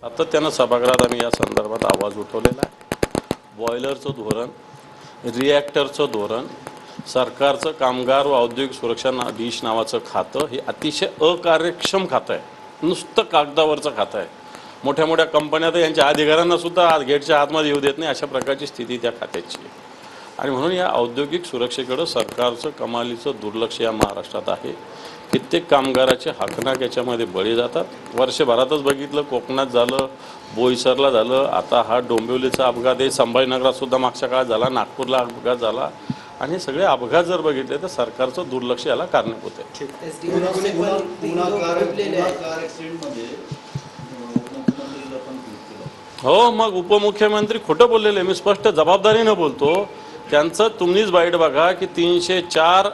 सातत्यानं सभागृहात आम्ही या संदर्भात आवाज उठवलेला आहे। बॉयलरचं धोरण, रिॲक्टरचं धोरण, सरकारचं कामगार व औद्योगिक सुरक्षा अधीश नावाचं खातं हे अतिशय अकार्यक्षम खातं आहे। नुसतं कागदावरचं खातं आहे। मोठ्या मोठ्या कंपन्या तर यांच्या अधिकाऱ्यांना सुद्धा गेटच्या आतमध्ये येऊ देत नाही, अशा प्रकारची स्थिती त्या खात्याची आहे। आणि म्हणून या औद्योगिक सुरक्षेकडे सरकारचं कमालीचं दुर्लक्ष या महाराष्ट्रात आहे। कित्येक कामगाराचे हाकनाक याच्यामध्ये बळी जातात। वर्षभरातच बघितलं, कोकणात झालं, बोईसरला झालं, आता हा डोंबिवलीचा अपघात आहे, संभाजीनगरात सुद्धा मागच्या काळात झाला, नागपूरला अपघात झाला। आणि हे सगळे अपघात जर बघितले तर सरकारचं दुर्लक्ष याला कारणीभूत आहे। हो, मग उपमुख्यमंत्री खोटं बोललेले, मी स्पष्ट जबाबदारीनं बोलतो। त्यांचं तुम्हीच बाईट बघा की 304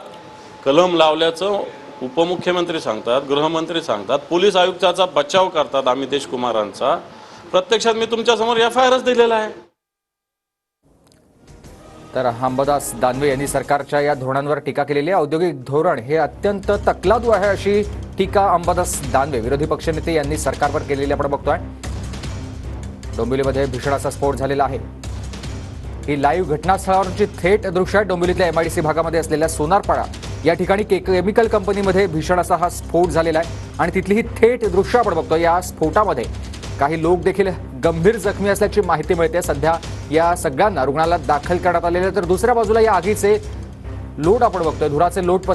कलम लावल्याचं उपमुख्यमंत्री सांगतात, गृहमंत्री सांगतात, पोलीस आयुक्ताचा बचाव करतात अमितेश कुमारांचा। प्रत्यक्षात मी तुमच्यासमोर FIRच दिलेला आहे। तर अंबादास दानवे यांनी सरकारच्या या धोरणांवर टीका केलेली आहे। औद्योगिक धोरण हे अत्यंत तकलादू आहे अशी टीका अंबादास दानवे विरोधी पक्षनेते यांनी सरकारवर केलेली आपण बघतोय। डोंबिवलीमध्ये भीषण असा स्फोट झालेला आहे। ही लाईव्ह घटनास्थळावरची थेट दृश्य आहे। डोंबिवलीतल्या MIDC भागामध्ये असलेल्या सोनारपाडा या ठिकाणी केमिकल कंपनीमध्ये भीषण असा हा स्फोट झालेला आहे आणि तिथली ही थेट दृश्य आपण बघतोय। या स्फोटामध्ये काही लोक देखील गंभीर जखमी असल्याची माहिती मिळते। सध्या या सगळ्यांना रुग्णालयात दाखल करण्यात आलेले, तर दुसऱ्या बाजूला या आगीचे लोट आपण बघतोय, धुराचे लोट